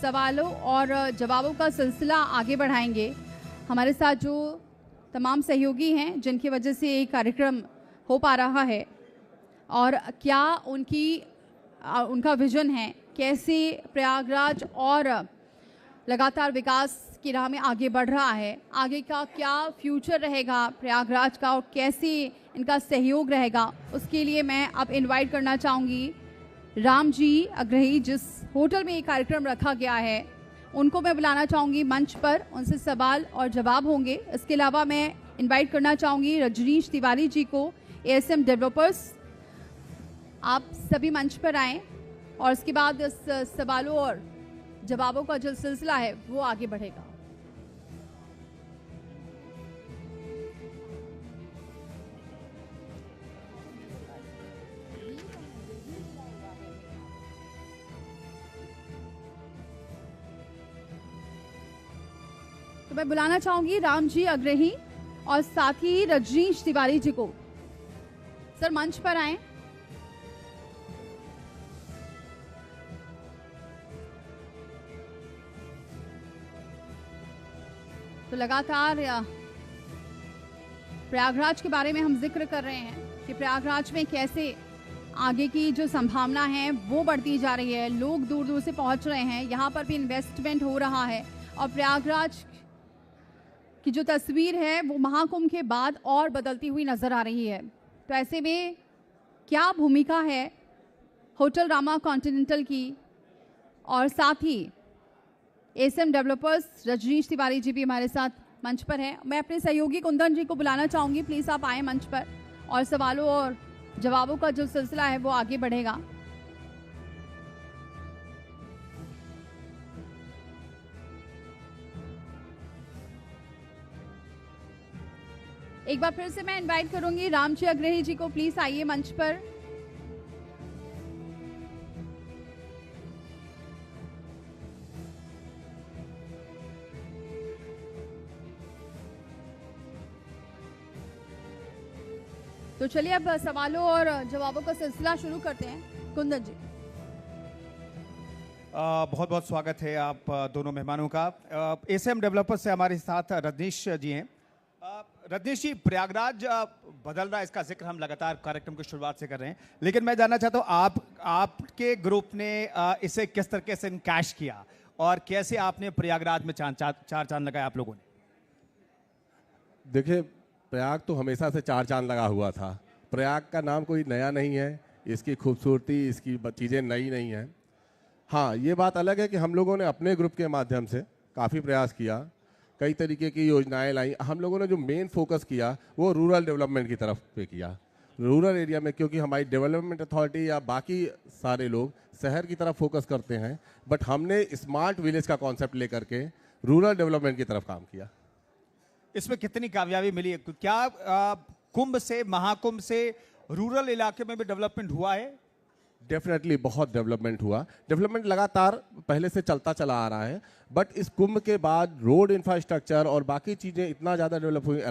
सवालों और जवाबों का सिलसिला आगे बढ़ाएंगे। हमारे साथ जो तमाम सहयोगी हैं जिनकी वजह से ये कार्यक्रम हो पा रहा है और क्या उनका विजन है, कैसे प्रयागराज और लगातार विकास की राह में आगे बढ़ रहा है, आगे का क्या फ्यूचर रहेगा प्रयागराज का और कैसे इनका सहयोग रहेगा, उसके लिए मैं अब इनवाइट करना चाहूँगी राम जी अग्रही, जिस होटल में ये कार्यक्रम रखा गया है उनको मैं बुलाना चाहूँगी मंच पर, उनसे सवाल और जवाब होंगे। इसके अलावा मैं इनवाइट करना चाहूँगी रजनीश तिवारी जी को, एएसएम डेवलपर्स। आप सभी मंच पर आएँ और इसके बाद इस सवालों और जवाबों का जो सिलसिला है वो आगे बढ़ेगा। तो मैं बुलाना चाहूंगी राम जी अग्रही और साथ ही रजनीश तिवारी जी को। सर मंच पर आएं। तो लगातार प्रयागराज के बारे में हम जिक्र कर रहे हैं कि प्रयागराज में कैसे आगे की जो संभावना है वो बढ़ती जा रही है, लोग दूर दूर से पहुंच रहे हैं, यहाँ पर भी इन्वेस्टमेंट हो रहा है और प्रयागराज की जो तस्वीर है वो महाकुंभ के बाद और बदलती हुई नजर आ रही है। तो ऐसे में क्या भूमिका है होटल रामा कॉन्टिनेंटल की और साथ ही एएसएम डेवलपर्स रजनीश तिवारी जी भी हमारे साथ मंच पर हैं। मैं अपने सहयोगी कुंदन जी को बुलाना चाहूँगी, प्लीज़ आप आए मंच पर और सवालों और जवाबों का जो सिलसिला है वो आगे बढ़ेगा। एक बार फिर से मैं इनवाइट करूंगी राम जी अग्रही जी को, प्लीज आइए मंच पर। तो चलिए अब सवालों और जवाबों का सिलसिला शुरू करते हैं। कुंदन जी, बहुत बहुत स्वागत है आप दोनों मेहमानों का। एएसएम डेवलपर से हमारे साथ रजनीश जी हैं। रजनीश जी, प्रयागराज बदल रहा है, इसका जिक्र हम लगातार कार्यक्रम की शुरुआत से कर रहे हैं, लेकिन मैं जानना चाहता हूँ आपके ग्रुप ने इसे किस तरीके से कैश किया और कैसे आपने प्रयागराज में चार चांद लगाए आप लोगों ने? देखिए, प्रयाग तो हमेशा से चार चांद लगा हुआ था। प्रयाग का नाम कोई नया नहीं है, इसकी खूबसूरती, इसकी चीज़ें नई नहीं हैं। हाँ, ये बात अलग है कि हम लोगों ने अपने ग्रुप के माध्यम से काफ़ी प्रयास किया, कई तरीके की योजनाएं लाई। हम लोगों ने जो मेन फोकस किया वो रूरल डेवलपमेंट की तरफ पे किया, रूरल एरिया में, क्योंकि हमारी डेवलपमेंट अथॉरिटी या बाकी सारे लोग शहर की तरफ फोकस करते हैं, बट हमने स्मार्ट विलेज का कॉन्सेप्ट लेकर के रूरल डेवलपमेंट की तरफ काम किया। इसमें कितनी कामयाबी मिली है? क्या कुंभ से, महाकुंभ से रूरल इलाके में भी डेवलपमेंट हुआ है? डेफिनेटली बहुत डेवलपमेंट हुआ। डेवलपमेंट लगातार पहले से चलता चला आ रहा है, बट इस कुंभ के बाद रोड इंफ्रास्ट्रक्चर और बाकी चीज़ें इतना ज़्यादा डेवलप हुई।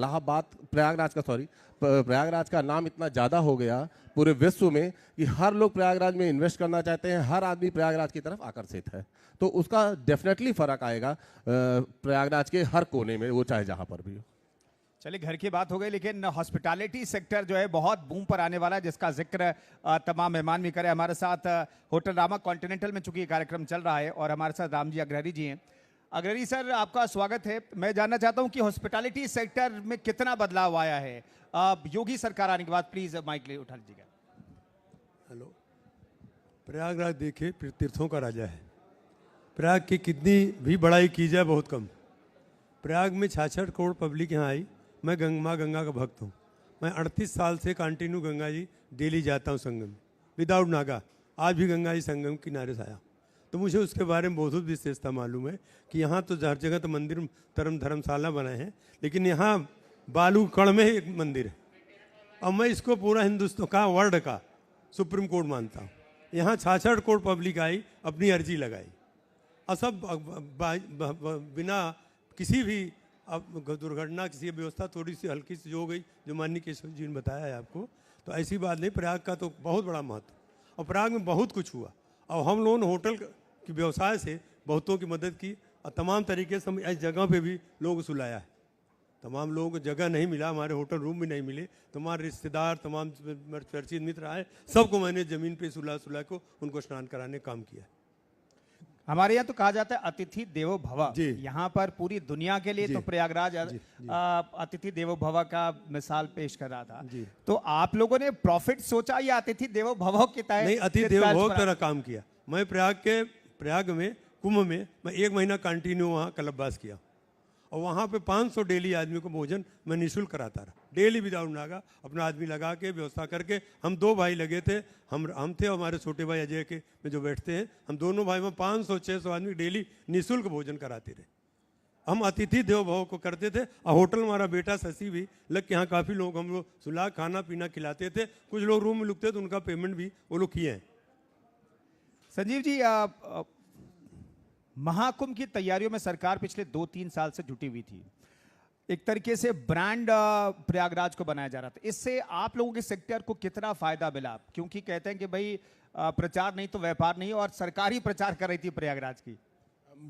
प्रयागराज का नाम इतना ज़्यादा हो गया पूरे विश्व में कि हर लोग प्रयागराज में इन्वेस्ट करना चाहते हैं, हर आदमी प्रयागराज की तरफ आकर्षित है। तो उसका डेफिनेटली फ़र्क आएगा प्रयागराज के हर कोने में, वो चाहे जहाँ पर भी हो। चलिए, घर की बात हो गई, लेकिन हॉस्पिटैलिटी सेक्टर जो है बहुत बूम पर आने वाला है, जिसका जिक्र तमाम मेहमान भी करें। हमारे साथ होटल रामा कॉन्टिनेंटल में चूंकि कार्यक्रम चल रहा है और हमारे साथ राम जी अग्रही जी हैं। अग्रही सर, आपका स्वागत है। मैं जानना चाहता हूं कि हॉस्पिटैलिटी सेक्टर में कितना बदलाव आया है योगी सरकार आने के बाद। प्लीज माइक ले उठा लीजिएगा। हेलो, प्रयागराज देखिए तीर्थों का राजा है। प्रयाग की कितनी भी बड़ाई की जाए बहुत कम। प्रयाग में 66 करोड़ पब्लिक यहाँ आई। मैं माँ गंगा का भक्त हूँ। मैं 38 साल से कंटिन्यू गंगा जी डेली जाता हूँ संगम, विदाउट नागा। आज भी गंगा जी संगम किनारे से आया, तो मुझे उसके बारे में बहुत विशेषता मालूम है कि यहाँ तो हर जगह तो मंदिर धर्मशाला बनाए हैं, लेकिन यहाँ बालू कण में एक मंदिर है और मैं इसको पूरा हिंदुस्तान का, वर्ल्ड का सुप्रीम कोर्ट मानता हूँ। यहाँ 66 करोड़ पब्लिक आई, अपनी अर्जी लगाई और सब बिना किसी भी दुर्घटना, किसी व्यवस्था थोड़ी सी हल्की सी जो हो गई, जो माननीय केशव जी ने बताया है आपको, तो ऐसी बात नहीं। प्रयाग का तो बहुत बड़ा महत्व, और प्रयाग में बहुत कुछ हुआ। और हम लोगों ने होटल के व्यवसाय से बहुतों की मदद की और तमाम तरीके से हम इस जगह पे भी लोगों को सुलाया है। तमाम लोगों को जगह नहीं मिला, हमारे होटल रूम भी नहीं मिले, तमाम रिश्तेदार, तमाम चर्चित मित्र आए, सबको मैंने ज़मीन पे सुला को उनको स्नान कराने का काम किया। हमारे यहाँ तो कहा जाता है अतिथि देवो भव। जी। यहाँ पर पूरी दुनिया के लिए जी। तो प्रयागराज जी। अतिथि देवो भव का मिसाल पेश कर रहा था। जी। तो आप लोगों ने प्रॉफिट सोचा या अतिथि देवो भव की तरह? नहीं, अतिथि देवो भव तरह काम किया। मैं प्रयाग में कुंभ में मैं 1 महीना कंटिन्यू वहाँ कल्पवास किया और वहाँ पे 500 डेली आदमी को भोजन मैं निःशुल्क कराता रहा, डेली विदाउट नागा, अपना आदमी लगा के व्यवस्था करके। हम 2 भाई लगे थे, हम थे और हमारे छोटे भाई अजय के में जो बैठते हैं, हम दोनों भाई में 500-600 आदमी डेली निःशुल्क भोजन कराते रहे। हम अतिथि देवो भव को करते थे और होटल हमारा बेटा शशि भी लग के यहाँ काफ़ी लोग हम लोग सुला खाना पीना खिलाते थे। कुछ लोग रूम में रुकते तो उनका पेमेंट भी वो लोग किए हैं। संजीव जी, महाकुंभ की तैयारियों में सरकार पिछले 2-3 साल से जुटी हुई थी। एक तरीके से ब्रांड प्रयागराज को बनाया जा रहा था। इससे आप लोगों के सेक्टर को कितना फायदा मिला? क्योंकि कहते हैं कि भाई प्रचार नहीं तो व्यापार नहीं, और सरकार ही प्रचार कर रही थी प्रयागराज की।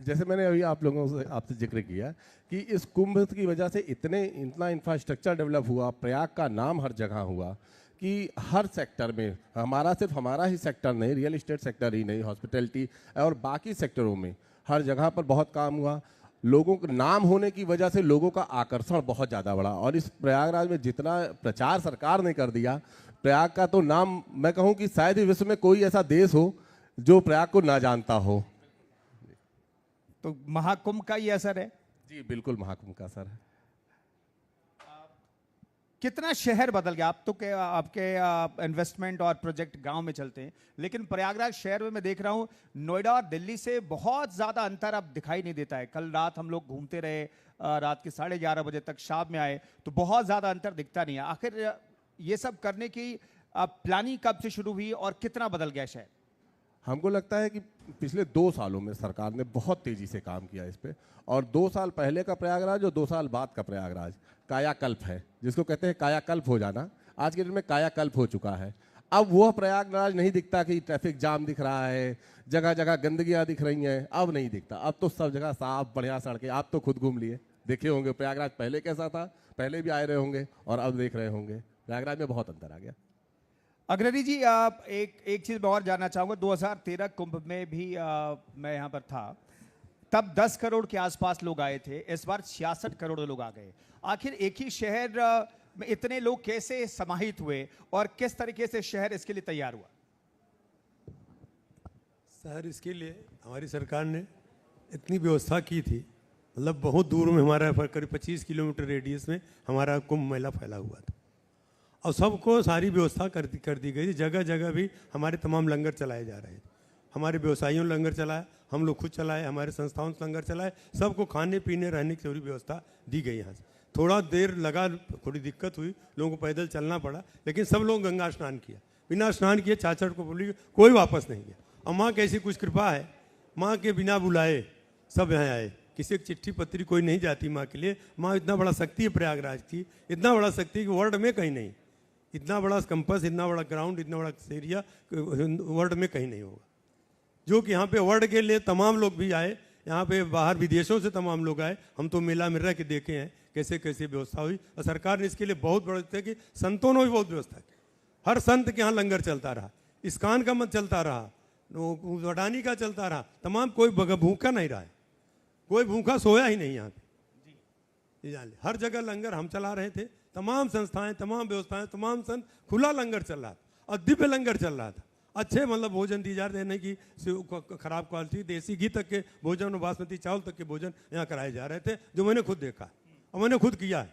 जैसे मैंने अभी आप लोगों से आपसे जिक्र किया कि इस कुंभ की वजह से इतना इंफ्रास्ट्रक्चर डेवलप हुआ, प्रयाग का नाम हर जगह हुआ कि हर सेक्टर में, सिर्फ हमारा ही सेक्टर नहीं, रियल एस्टेट सेक्टर ही नहीं, हॉस्पिटैलिटी और बाकी सेक्टरों में हर जगह पर बहुत काम हुआ। लोगों का नाम होने की वजह से लोगों का आकर्षण बहुत ज़्यादा बढ़ा और इस प्रयागराज में जितना प्रचार सरकार ने कर दिया, प्रयाग का तो नाम मैं कहूँ कि शायद ही विश्व में कोई ऐसा देश हो जो प्रयाग को ना जानता हो। तो महाकुंभ का ये असर है? जी बिल्कुल, महाकुंभ का असर है। कितना शहर बदल गया? आप तो आपके इन्वेस्टमेंट और प्रोजेक्ट गांव में चलते हैं, लेकिन प्रयागराज शहर में मैं देख रहा हूं नोएडा और दिल्ली से बहुत ज्यादा अंतर अब दिखाई नहीं देता है। कल रात हम लोग घूमते रहे, रात के 11:30 बजे तक, शाम में आए तो बहुत ज्यादा अंतर दिखता नहीं है। आखिर ये सब करने की प्लानिंग कब से शुरू हुई और कितना बदल गया शहर? हमको लगता है कि पिछले 2 सालों में सरकार ने बहुत तेजी से काम किया इस पे, और 2 साल पहले का प्रयागराज और 2 साल बाद का प्रयागराज कायाकल्प है, जिसको कहते हैं कायाकल्प हो जाना। आज के दिन में कायाकल्प हो चुका है। अब वह प्रयागराज नहीं दिखता कि ट्रैफिक जाम दिख रहा है, जगह जगह गंदगियां दिख रही हैं, अब नहीं दिखता। अब तो सब जगह साफ बढ़िया सड़कें। आप तो खुद घूम लिए, देखे होंगे प्रयागराज पहले कैसा था, पहले भी आए रहे होंगे और अब देख रहे होंगे, प्रयागराज में बहुत अंतर आ गया। अग्रणी जी, आप एक चीज मैं और जानना चाहूंगा। 2013 कुंभ में भी मैं यहाँ पर था, तब 10 करोड़ के आसपास लोग आए थे। इस बार 66 करोड़ लोग आ गए। आखिर एक ही शहर में इतने लोग कैसे समाहित हुए और किस तरीके से शहर इसके लिए तैयार हुआ? शहर इसके लिए हमारी सरकार ने इतनी व्यवस्था की थी, मतलब बहुत दूर में हमारा करीब 25 किलोमीटर रेडियस में हमारा कुंभ मेला फैला हुआ था और सबको सारी व्यवस्था कर दी गई थी। जगह जगह भी हमारे तमाम लंगर चलाए जा रहे थे। हमारे व्यवसायियों ने लंगर चलाया, हम लोग खुद चलाए, हमारे संस्थाओं से लंगर चलाए, सबको खाने पीने रहने की पूरी व्यवस्था दी गई। यहाँ से थोड़ा देर लगा, थोड़ी दिक्कत हुई, लोगों को पैदल चलना पड़ा, लेकिन सब लोग गंगा स्नान किया। बिना स्नान किए 66 को बोली कोई वापस नहीं गया। और माँ की ऐसी कुछ कृपा है, माँ के बिना बुलाए सब यहाँ आए। किसी की चिट्ठी पत्री कोई नहीं जाती माँ के लिए। माँ इतना बड़ा शक्ति है प्रयागराज की, इतना बड़ा शक्ति है कि वर्ल्ड में कहीं नहीं, इतना बड़ा कंपस, इतना बड़ा ग्राउंड, इतना बड़ा एरिया वर्ल्ड में कहीं नहीं होगा। जो कि यहाँ पे वर्ल्ड के लिए तमाम लोग भी आए, यहाँ पे बाहर विदेशों से तमाम लोग आए। हम तो मेला में रह के देखे हैं कैसे कैसे व्यवस्था हुई और सरकार ने इसके लिए बहुत बड़ा कि संतों ने भी बहुत व्यवस्था की। हर संत के यहाँ लंगर चलता रहा, इस्कान का मत चलता रहा, वडानी का चलता रहा, तमाम कोई भूखा नहीं रहा है, कोई भूखा सोया ही नहीं यहाँ पे। जान ले, हर जगह लंगर हम चला रहे थे। तमाम संस्थाएं, तमाम व्यवस्थाएं, तमाम संत, खुला लंगर चल रहा था और दिव्य लंगर चल रहा था। अच्छे मतलब भोजन दी जा रहे थे, नहीं कि खराब क्वालिटी, देसी घी तक के भोजन और बासमती चावल तक के भोजन यहाँ कराए जा रहे थे, जो मैंने खुद देखा और मैंने खुद किया है।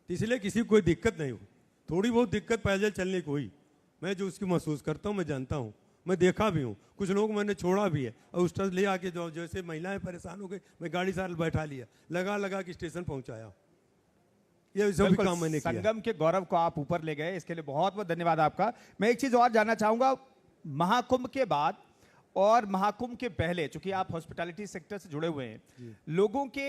इसलिए किसी को कोई दिक्कत नहीं हुई। थोड़ी बहुत दिक्कत पैदल चलने की हुई, मैं जो उसकी महसूस करता हूँ, मैं जानता हूँ, मैं देखा भी हूँ। कुछ लोग मैंने छोड़ा भी है और उस तरह ले आके जो जैसे महिलाएं परेशान हो गई, मैं गाड़ी साल बैठा लिया, लगा के स्टेशन पहुँचाया। ये सब भी काम मैंने किया। संगम के गौरव को आप ऊपर ले गए, इसके लिए बहुत बहुत धन्यवाद आपका। मैं एक चीज और जानना चाहूंगा, महाकुंभ के बाद और महाकुंभ के पहले, चूंकि आप हॉस्पिटैलिटी सेक्टर से जुड़े हुए हैं, लोगों के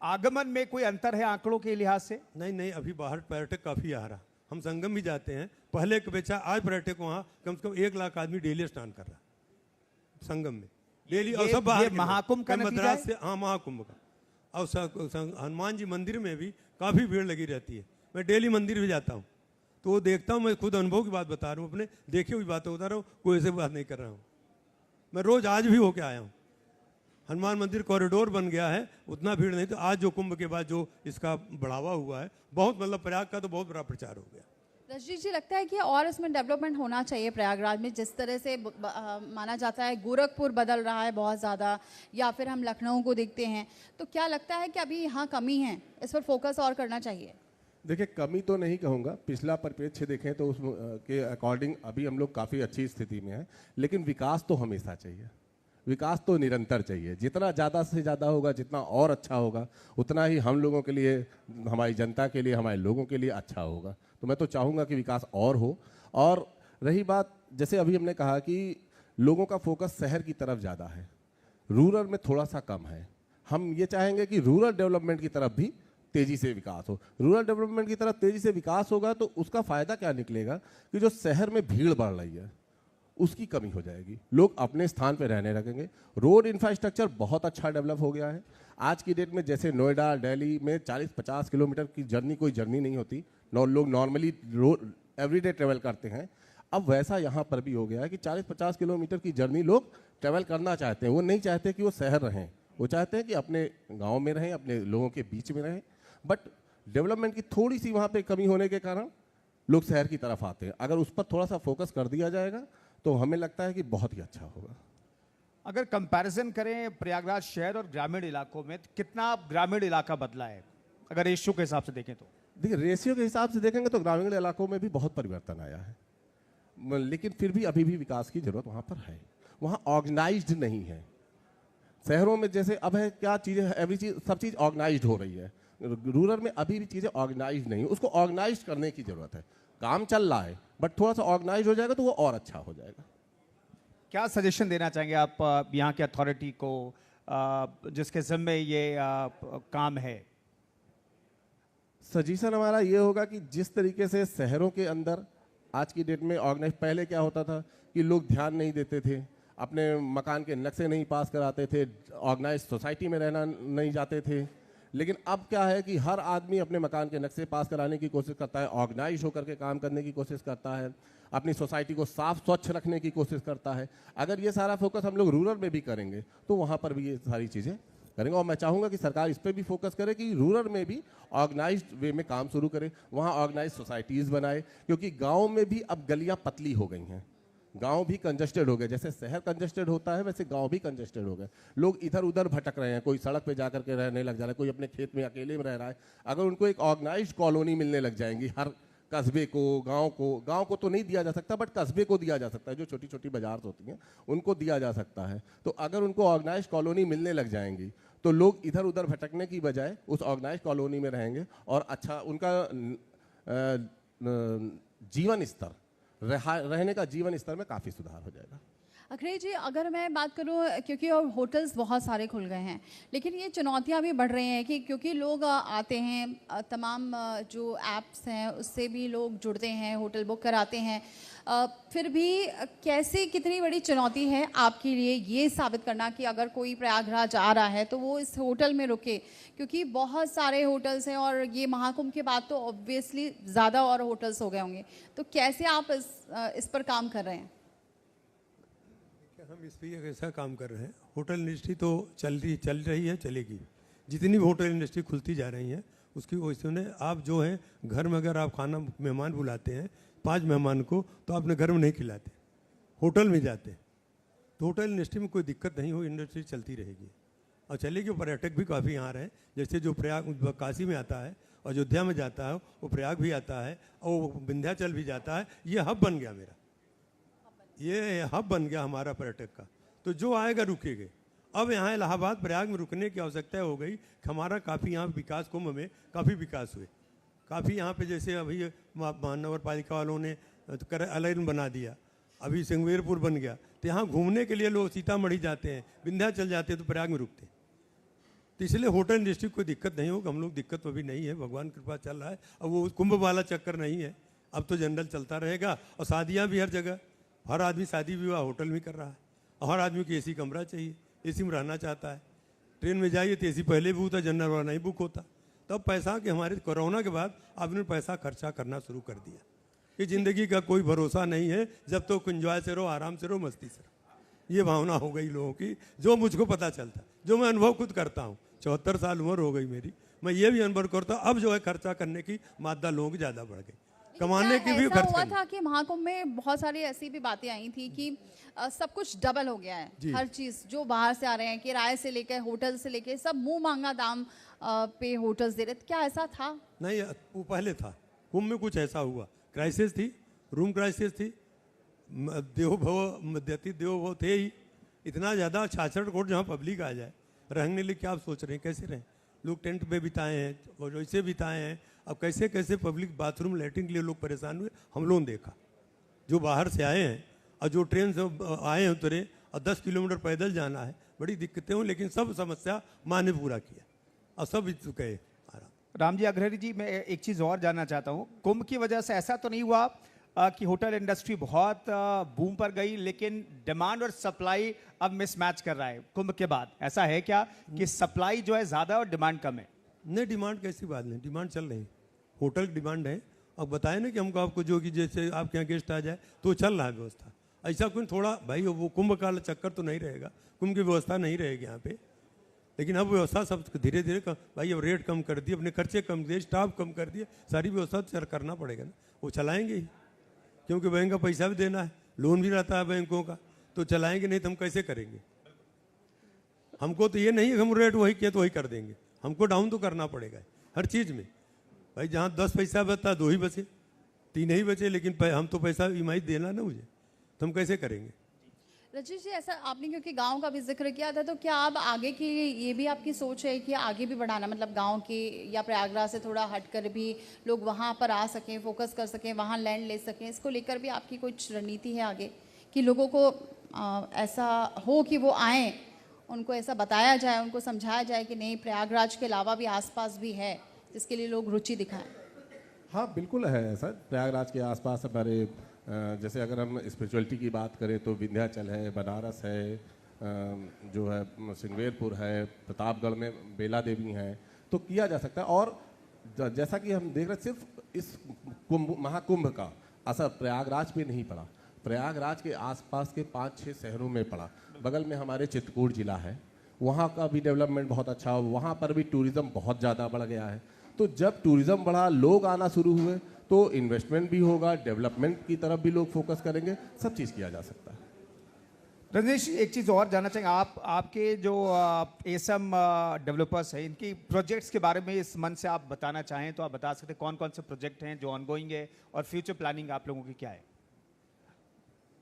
आगमन में कोई अंतर है आंकड़ों के लिहाज से? नहीं, अभी बाहर पर्यटक काफी आ रहा। हम संगम भी जाते हैं, पहले के बेचा आज पर्यटक वहाँ कम से कम 1 लाख आदमी डेली स्नान कर रहा संगम में। डेली और ये- सब बाहर ये के लोग। महाकुंभ का मैं नतीजा मद्रास है? से, हाँ महाकुंभ का। और हनुमान जी मंदिर में भी काफ़ी भीड़ लगी रहती है। मैं डेली मंदिर भी जाता हूँ तो वो देखता हूँ, मैं खुद अनुभव की बात बता रहा हूँ, अपने देखे हुई बातें बता रहा हूँ, कोई ऐसे बात नहीं कर रहा हूँ। मैं रोज आज भी होके आया हूँ। हनुमान मंदिर कॉरिडोर बन गया है, उतना भीड़ नहीं। तो आज जो कुंभ के बाद जो इसका बढ़ावा हुआ है, बहुत मतलब प्रयाग का तो बहुत बड़ा प्रचार हो गया। रजनीश जी, लगता है कि और इसमें डेवलपमेंट होना चाहिए प्रयागराज में? जिस तरह से माना जाता है गोरखपुर बदल रहा है बहुत ज़्यादा, या फिर हम लखनऊ को देखते हैं, तो क्या लगता है कि अभी यहाँ कमी है, इस पर फोकस और करना चाहिए? देखिए, कमी तो नहीं कहूँगा। पिछला परिप्रेक्ष्य देखें तो उस के अकॉर्डिंग अभी हम लोग काफ़ी अच्छी स्थिति में हैं, लेकिन विकास तो हमेशा चाहिए, विकास तो निरंतर चाहिए। जितना ज़्यादा से ज़्यादा होगा, जितना और अच्छा होगा, उतना ही हम लोगों के लिए, हमारी जनता के लिए, हमारे लोगों के लिए अच्छा होगा। तो मैं तो चाहूँगा कि विकास और हो। और रही बात, जैसे अभी हमने कहा कि लोगों का फोकस शहर की तरफ ज़्यादा है, रूरल में थोड़ा सा कम है। हम ये चाहेंगे कि रूरल डेवलपमेंट की तरफ भी तेजी से विकास हो। रूरल डेवलपमेंट की तरफ तेजी से विकास होगा तो उसका फायदा क्या निकलेगा कि जो शहर में भीड़ बढ़ रही है उसकी कमी हो जाएगी, लोग अपने स्थान पर रहने लगेंगे। रोड इंफ्रास्ट्रक्चर बहुत अच्छा डेवलप हो गया है। आज की डेट में जैसे नोएडा, दिल्ली में 40-50 किलोमीटर की जर्नी कोई जर्नी नहीं होती, लोग नॉर्मली एवरीडे ट्रेवल करते हैं। अब वैसा यहाँ पर भी हो गया है कि 40-50 किलोमीटर की जर्नी लोग ट्रेवल करना चाहते हैं। वो नहीं चाहते कि वो शहर रहें, वो चाहते हैं कि अपने गाँव में रहें, अपने लोगों के बीच में रहें। बट डेवलपमेंट की थोड़ी सी वहाँ पे कमी होने के कारण लोग शहर की तरफ आते हैं। अगर उस पर थोड़ा सा फोकस कर दिया जाएगा तो हमें लगता है कि बहुत ही अच्छा होगा। अगर कंपैरिजन करें प्रयागराज शहर और ग्रामीण इलाकों में, तो कितना ग्रामीण इलाका बदला है अगर रेशियो के हिसाब से देखें तो? देखिए, रेशियो के हिसाब से देखेंगे तो ग्रामीण इलाकों में भी बहुत परिवर्तन आया है, लेकिन फिर भी अभी भी विकास की जरूरत वहाँ पर है। वहाँ ऑर्गेनाइज्ड नहीं है। शहरों में जैसे अब है क्या चीज़ें, एवरी चीज़, सब चीज़ ऑर्गेनाइज्ड हो रही है। रूरल में अभी भी चीज़ें ऑर्गेनाइज्ड नहीं है, उसको ऑर्गेनाइज करने की ज़रूरत है। काम चल रहा है बट थोड़ा सा ऑर्गेनाइज हो जाएगा तो वो और अच्छा हो जाएगा। क्या सजेशन देना चाहेंगे आप यहाँ के अथॉरिटी को, जिसके जिम्मे ये काम है? सजेशन हमारा ये होगा कि जिस तरीके से शहरों के अंदर आज की डेट में ऑर्गेनाइज, पहले क्या होता था कि लोग ध्यान नहीं देते थे, अपने मकान के नक्शे नहीं पास कराते थे, ऑर्गेनाइज सोसाइटी में रहना नहीं जाते थे। लेकिन अब क्या है कि हर आदमी अपने मकान के नक्शे पास कराने की कोशिश करता है, ऑर्गेनाइज होकर के काम करने की कोशिश करता है, अपनी सोसाइटी को साफ स्वच्छ रखने की कोशिश करता है। अगर ये सारा फोकस हम लोग रूरल में भी करेंगे तो वहाँ पर भी ये सारी चीज़ें करेंगे। और मैं चाहूँगा कि सरकार इस पर भी फोकस करे कि रूरल में भी ऑर्गेनाइज्ड वे में काम शुरू करे, वहाँ ऑर्गेनाइज सोसाइटीज़ बनाए, क्योंकि गाँव में भी अब गलियाँ पतली हो गई हैं, गांव भी कंजस्टेड हो गए। जैसे शहर कंजस्टेड होता है वैसे गांव भी कंजस्टेड हो गए। लोग इधर उधर भटक रहे हैं, कोई सड़क पे जाकर के रहने लग जा रहा है, कोई अपने खेत में अकेले में रह रहा है। अगर उनको एक ऑर्गेनाइज्ड कॉलोनी मिलने लग जाएंगी, हर कस्बे को, गांव को तो नहीं दिया जा सकता बट कस्बे को दिया जा सकता है, जो छोटी छोटी बाजार होती हैं उनको दिया जा सकता है। तो अगर उनको ऑर्गेनाइज्ड कॉलोनी मिलने लग जाएंगी तो लोग इधर उधर भटकने की बजाय उस ऑर्गेनाइज्ड कॉलोनी में रहेंगे और अच्छा उनका जीवन स्तर, रहने का जीवन स्तर में काफ़ी सुधार हो जाएगा। अखिलेश जी, अगर मैं बात करूं, क्योंकि अब होटल्स बहुत सारे खुल गए हैं, लेकिन ये चुनौतियां भी बढ़ रही हैं कि क्योंकि लोग आते हैं, तमाम जो ऐप्स हैं उससे भी लोग जुड़ते हैं, होटल बुक कराते हैं, फिर भी कैसे, कितनी बड़ी चुनौती है आपके लिए ये साबित करना कि अगर कोई प्रयागराज आ रहा है तो वो इस होटल में रुके, क्योंकि बहुत सारे होटल्स हैं और ये महाकुंभ के बाद तो ऑब्वियसली ज़्यादा और होटल्स हो गए होंगे, तो कैसे आप इस पर काम कर रहे हैं? हम इस पर ऐसा काम कर रहे हैं, होटल इंडस्ट्री तो चल रही है, चलेगी। जितनी भी होटल इंडस्ट्री खुलती जा रही है उसकी वजह से आप जो है घर में अगर आप खाना, मेहमान बुलाते हैं 5 मेहमान को, तो अपने घर में नहीं खिलाते, होटल में जाते हैं। तो होटल इंडस्ट्री में कोई दिक्कत नहीं हो, इंडस्ट्री चलती रहेगी और चलेगी। पर्यटक भी काफ़ी यहाँ रहे, जैसे जो प्रयाग काशी में आता है, अयोध्या में जाता है, वो प्रयाग भी आता है और वो विंध्याचल भी जाता है। ये हब बन गया मेरा, ये हब बन गया हमारा पर्यटक का। तो जो आएगा रुकेगा। अब यहाँ इलाहाबाद प्रयाग में रुकने की आवश्यकता हो गई कि हमारा काफ़ी यहाँ विकास, कुंभ में काफ़ी विकास हुए, काफ़ी यहाँ पे जैसे अभी नगर पालिका वालों ने अलाइन बना दिया, अभी सिंगवेरपुर बन गया। तो यहाँ घूमने के लिए लोग सीतामढ़ी जाते हैं, विंध्याचल जाते हैं, तो प्रयाग में रुकते हैं। तो इसलिए होटल इंडस्ट्री को कोई दिक्कत नहीं होगा, हम लोग दिक्कत तो अभी नहीं है, भगवान कृपा चल रहा है। अब वो कुंभ वाला चक्कर नहीं है, अब तो जनरल चलता रहेगा। और शादियाँ भी हर जगह, हर आदमी शादी विवाह होटल में कर रहा है। हर आदमी को एसी कमरा चाहिए, एसी में रहना चाहता है। ट्रेन में जाइए तो एसी पहले भी होता, जनरल वाला नहीं बुक होता। तब पैसा कि हमारे कोरोना के बाद आपने पैसा खर्चा करना शुरू कर दिया कि ज़िंदगी का कोई भरोसा नहीं है, जब तो एंजॉय से रहो, आराम से रहो, मस्ती से रहो। ये भावना हो गई लोगों की, जो मुझको पता चलता, जो मैं अनुभव खुद करता हूँ। 74 साल उम्र हो गई मेरी, मैं ये भी अनुभव करता हूँ। अब जो है खर्चा करने की मात्रा लोगों की ज़्यादा बढ़ गई, कमाने की भी ऐसा खर्च हुआ करने। था कि महाकुंभ में बहुत सारी ऐसी भी बातें आई थी कि सब कुछ डबल हो गया है। हर चीज जो बाहर से आ रहे हैं, किराए से लेकर होटल से लेकर सब मुंह मांगा दाम पे होटल्स दे रहे थे। क्या ऐसा था? नहीं, वो पहले था। कुंभ में कुछ ऐसा हुआ, क्राइसिस थी, रूम क्राइसिस थी, देवोभव मध्यति देवोभव थे ही। इतना ज़्यादा 66 करोड़ जहाँ पब्लिक आ जाए, रहने लिए क्या आप सोच रहे हैं, कैसे रहें? लोग टेंट पे बिताए हैं और वैसे बिताए हैं। अब कैसे कैसे पब्लिक बाथरूम लैट्रिन के लिए लोग परेशान हुए, हम लोगों ने देखा। जो बाहर से आए हैं और जो ट्रेन से आए हैं उतरे, और 10 किलोमीटर पैदल जाना है, बड़ी दिक्कतें हुई, लेकिन सब समस्या माँ ने पूरा किया और सब गए आराम। राम जी अग्रहरि जी, मैं एक चीज़ और जानना चाहता हूँ। कुंभ की वजह से ऐसा तो नहीं हुआ कि होटल इंडस्ट्री बहुत बूम पर गई, लेकिन डिमांड और सप्लाई अब मिसमैच कर रहा है कुंभ के बाद? ऐसा है क्या कि सप्लाई जो है ज़्यादा और डिमांड कम है? नहीं, डिमांड कैसी बात नहीं, डिमांड चल रही है, होटल की डिमांड है। अब बताए ना कि हमको आपको जो कि जैसे आपके यहाँ गेस्ट आ जाए तो चल रहा है व्यवस्था। ऐसा कोई थोड़ा भाई वो कुंभ का चक्कर तो नहीं रहेगा, कुंभ की व्यवस्था नहीं रहेगी यहाँ पे, लेकिन अब व्यवस्था सब धीरे धीरे भाई अब रेट कम कर दिए, अपने खर्चे कम दिए, स्टाफ कम कर दिए, सारी व्यवस्था तो करना पड़ेगा ना। वो चलाएंगे ही, क्योंकि बैंक का पैसा भी देना है, लोन भी रहता है बैंकों का, तो चलाएंगे, नहीं तो हम कैसे करेंगे? हमको तो ये नहीं है हम रेट वही किए तो वही कर देंगे, हमको डाउन तो करना पड़ेगा हर चीज़ में। भाई जहाँ 10 पैसा बचता है 2 ही बचे, 3 ही बचे, लेकिन हम तो पैसा ईएमआई देना ना मुझे, तो हम कैसे करेंगे? रजनीश जी, ऐसा आपने क्योंकि गांव का भी जिक्र किया था, तो क्या अब आगे की ये भी आपकी सोच है कि आगे भी बढ़ाना, मतलब गांव के या प्रयागराज से थोड़ा हटकर भी लोग वहां पर आ सकें, फोकस कर सकें, वहां लैंड ले सकें? इसको लेकर भी आपकी कुछ रणनीति है आगे कि लोगों को ऐसा हो कि वो आएँ, उनको ऐसा बताया जाए, उनको समझाया जाए कि नहीं, प्रयागराज के अलावा भी आसपास भी है जिसके लिए लोग रुचि दिखाएं? हाँ बिल्कुल है ऐसा। प्रयागराज के आसपास हमारे जैसे अगर हम स्पिरिचुअलिटी की बात करें तो विंध्याचल है, बनारस है, जो है सिंगवेरपुर है, प्रतापगढ़ में बेला देवी हैं, तो किया जा सकता है। और जैसा कि हम देख रहे, सिर्फ इस महाकुंभ का असर प्रयागराज पे नहीं पड़ा, प्रयागराज के आसपास के 5-6 शहरों में पड़ा। बगल में हमारे चित्रकूट जिला है, वहाँ का भी डेवलपमेंट बहुत अच्छा हो, वहाँ पर भी टूरिज़्म बहुत ज़्यादा बढ़ गया है। तो जब टूरिज़्म बढ़ा, लोग आना शुरू हुए, तो इन्वेस्टमेंट भी होगा, डेवलपमेंट की तरफ भी लोग फोकस करेंगे, सब चीज़ किया जा सकता है। रजनीश, एक चीज़ और जानना चाहेंगे, आपके जो एसएम डेवलपर्स हैं, इनकी प्रोजेक्ट्स के बारे में इस मन से आप बताना चाहें तो आप बता सकते हैं कौन कौन से प्रोजेक्ट हैं जो ऑनगोइंग है और फ्यूचर प्लानिंग आप लोगों की क्या है?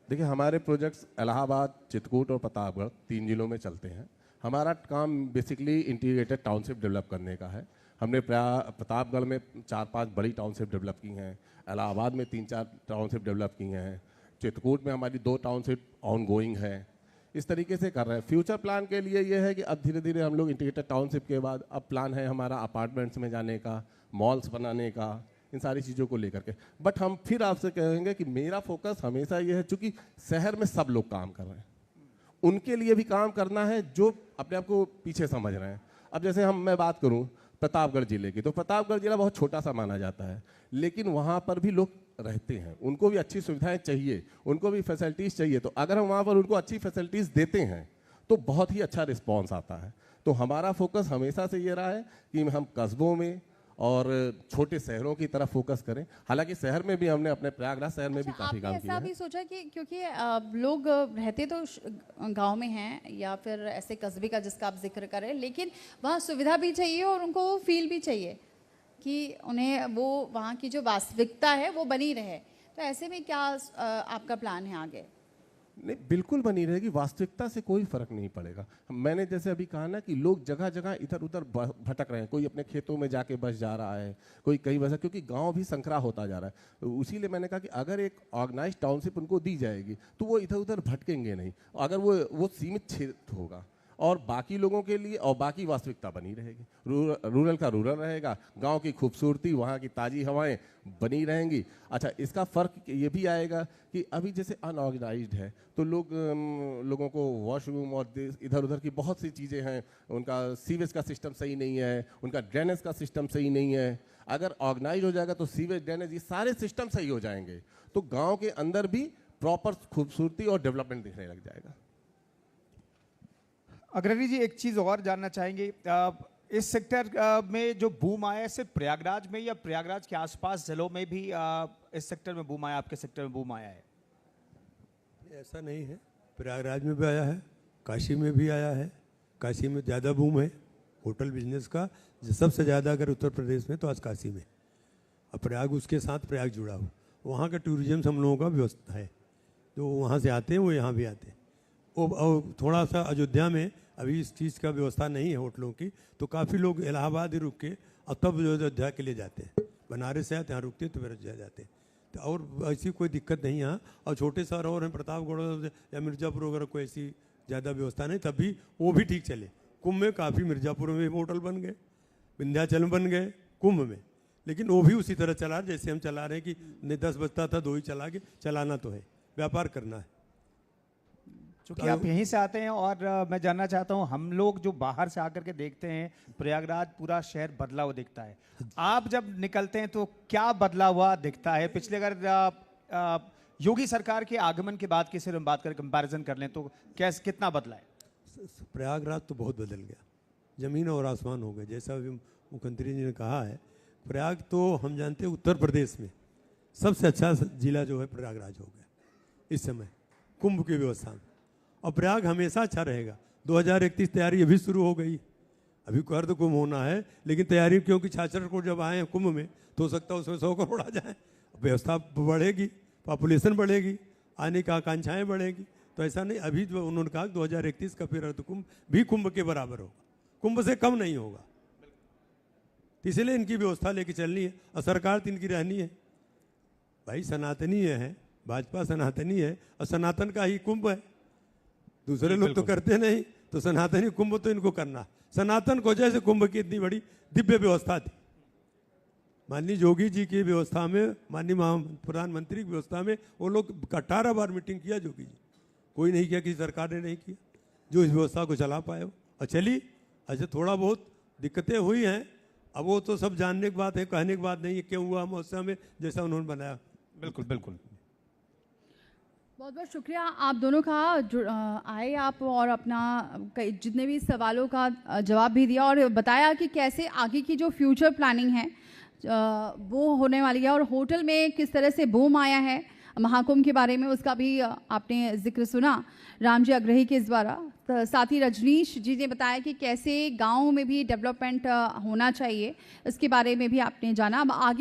देखिए, हमारे प्रोजेक्ट्स इलाहाबाद, चित्रकूट और प्रतापगढ़ 3 जिलों में चलते हैं। हमारा काम बेसिकली इंटीग्रेटेड टाउनशिप डेवलप करने का है। हमने प्रतापगढ़ में 4-5 बड़ी टाउनशिप डेवलप की हैं, इलाहाबाद में 3-4 टाउनशिप डेवलप की हैं, चित्रकूट में हमारी 2 टाउनशिप ऑन गोइंग है। इस तरीके से कर रहे हैं। फ्यूचर प्लान के लिए ये है कि अब धीरे धीरे हम लोग इंटीग्रेटेड टाउनशिप के बाद अब प्लान है हमारा अपार्टमेंट्स में जाने का, मॉल्स बनाने का, इन सारी चीज़ों को लेकर के। बट हम फिर आपसे कहेंगे कि मेरा फोकस हमेशा ये है, चूँकि शहर में सब लोग काम कर रहे हैं, उनके लिए भी काम करना है जो अपने आप को पीछे समझ रहे हैं। अब जैसे मैं बात करूं प्रतापगढ़ जिले की, तो प्रतापगढ़ जिला बहुत छोटा सा माना जाता है, लेकिन वहाँ पर भी लोग रहते हैं, उनको भी अच्छी सुविधाएं चाहिए, उनको भी फैसिलिटीज़ चाहिए। तो अगर हम वहाँ पर उनको अच्छी फैसिलिटीज़ देते हैं तो बहुत ही अच्छा रिस्पॉन्स आता है। तो हमारा फोकस हमेशा से ये रहा है कि हम कस्बों में और छोटे शहरों की तरफ फोकस करें। हालांकि शहर में भी हमने अपने प्रयागराज शहर में भी काफ़ी काम किया है। ऐसा भी सोचा कि क्योंकि लोग रहते तो गांव में हैं या फिर ऐसे कस्बे का जिसका आप जिक्र कर रहे हैं, लेकिन वहाँ सुविधा भी चाहिए और उनको वो फील भी चाहिए कि उन्हें वो वहाँ की जो वास्तविकता है वो बनी रहे। तो ऐसे में क्या आपका प्लान है आगे? नहीं, बिल्कुल बनी रहेगी, वास्तविकता से कोई फर्क नहीं पड़ेगा। मैंने जैसे अभी कहा ना कि लोग जगह जगह इधर उधर भटक रहे हैं, कोई अपने खेतों में जाके बस जा रहा है, कोई कहीं बसा, क्योंकि गांव भी संकरा होता जा रहा है। तो उसीलिए मैंने कहा कि अगर एक ऑर्गेनाइज टाउनशिप उनको दी जाएगी तो वो इधर उधर भटकेंगे नहीं, अगर वो सीमित क्षेत्र होगा और बाकी लोगों के लिए और बाकी वास्तविकता बनी रहेगी। रूरल का रूरल रहेगा, गांव की खूबसूरती, वहाँ की ताज़ी हवाएं बनी रहेंगी। अच्छा, इसका फ़र्क ये भी आएगा कि अभी जैसे अनऑर्गेनाइज्ड है तो लोगों को वॉशरूम और इधर उधर की बहुत सी चीज़ें हैं, उनका सीवेज का सिस्टम सही नहीं है, उनका ड्रेनेज का सिस्टम सही नहीं है। अगर ऑर्गेनाइज हो जाएगा तो सीवेज, ड्रेनेज, ये सारे सिस्टम सही हो जाएंगे, तो गाँव के अंदर भी प्रॉपर खूबसूरती और डेवलपमेंट दिखने लग जाएगा। अग्रणी जी, एक चीज और जानना चाहेंगे, इस सेक्टर में जो बूम आया है सिर्फ प्रयागराज में या प्रयागराज के आसपास जिलों में भी इस सेक्टर में बूम आया, आपके सेक्टर में बूम आया है? ऐसा नहीं है, प्रयागराज में भी आया है, काशी में भी आया है। काशी में ज़्यादा बूम है होटल बिजनेस का, सबसे ज़्यादा अगर उत्तर प्रदेश में तो आज काशी में। अब प्रयाग, उसके साथ प्रयाग जुड़ा हुआ, वहाँ का टूरिज्म हम लोगों का व्यवस्था है, जो वहाँ से आते हैं वो यहाँ भी आते हैं। और थोड़ा सा अयोध्या में अभी इस चीज़ का व्यवस्था नहीं है होटलों की, तो काफ़ी लोग इलाहाबाद ही रुक के और तब अयोध्या के लिए जाते हैं। बनारस से आते, यहाँ रुकते तो फिर अयोध्या जाते हैं। तो और ऐसी कोई दिक्कत नहीं यहाँ। और छोटे शहर और हैं, प्रतापगढ़ या मिर्ज़ापुर वगैरह, कोई ऐसी ज़्यादा व्यवस्था नहीं, तब भी वो भी ठीक चले। कुंभ में काफ़ी मिर्ज़ापुर में भी होटल बन गए, विंध्याचल में बन गए, कुंभ में, लेकिन वो भी उसी तरह चला जैसे हम चला रहे हैं कि 10 बजता था 2 ही चला के, चलाना तो है, व्यापार करना है। चूंकि आप यहीं से आते हैं और मैं जानना चाहता हूं, हम लोग जो बाहर से आकर के देखते हैं प्रयागराज पूरा शहर बदला हुआ दिखता है, आप जब निकलते हैं तो क्या बदला हुआ दिखता है? पिछले अगर योगी सरकार के आगमन के बाद की सिर्फ हम बात करें, कंपैरिजन कर लें तो कितना बदला है? प्रयागराज तो बहुत बदल गया, ज़मीन और आसमान हो गए। जैसा अभी मुख्यमंत्री जी ने कहा है, प्रयाग तो हम जानते हैं उत्तर प्रदेश में सबसे अच्छा जिला जो है प्रयागराज हो गया इस समय कुंभ की व्यवस्था में, और प्रयाग हमेशा अच्छा रहेगा। 2031 तैयारी अभी शुरू हो गई, अभी अर्ध कुंभ होना है, लेकिन तैयारी, क्योंकि 66 करोड़ जब आए हैं कुंभ में, तो हो सकता है उसमें 100 करोड़ आ जाए। व्यवस्था बढ़ेगी, पॉपुलेशन बढ़ेगी, आने की आकांक्षाएँ बढ़ेगी। तो ऐसा नहीं, अभी जो उन्होंने कहा 2031 का फिर अर्ध कुंभ भी कुंभ के बराबर होगा, कुंभ से कम नहीं होगा। इसलिए इनकी व्यवस्था लेके चलनी है, और सरकार तो इनकी रहनी है भाई, सनातनी है, भाजपा सनातनी है, और सनातन का ही कुंभ है, दूसरे लोग तो करते नहीं, तो सनातनी कुंभ तो इनको करना। सनातन को जैसे कुंभ की इतनी बड़ी दिव्य व्यवस्था थी, माननीय योगी जी की व्यवस्था में, माननीय प्रधानमंत्री की व्यवस्था में, वो लोग 18 बार मीटिंग किया योगी जी, कोई नहीं किया, किसी सरकार ने नहीं किया जो इस व्यवस्था को चला पाए हो। और चली, अच्छा थोड़ा बहुत दिक्कतें हुई हैं, अब वो तो सब जानने की बात है, कहने की बात नहीं है क्यों हुआ मौसम में, जैसा उन्होंने बनाया। बिल्कुल बिल्कुल। बहुत बहुत शुक्रिया आप दोनों का, आए आप और अपना जितने भी सवालों का जवाब भी दिया और बताया कि कैसे आगे की जो फ्यूचर प्लानिंग है वो होने वाली है, और होटल में किस तरह से बूम आया है महाकुंभ के बारे में, उसका भी आपने जिक्र सुना राम जी अग्रही के द्वारा। तो साथ ही रजनीश जी ने बताया कि कैसे गाँव में भी डेवलपमेंट होना चाहिए, इसके बारे में भी आपने जाना। अब आगे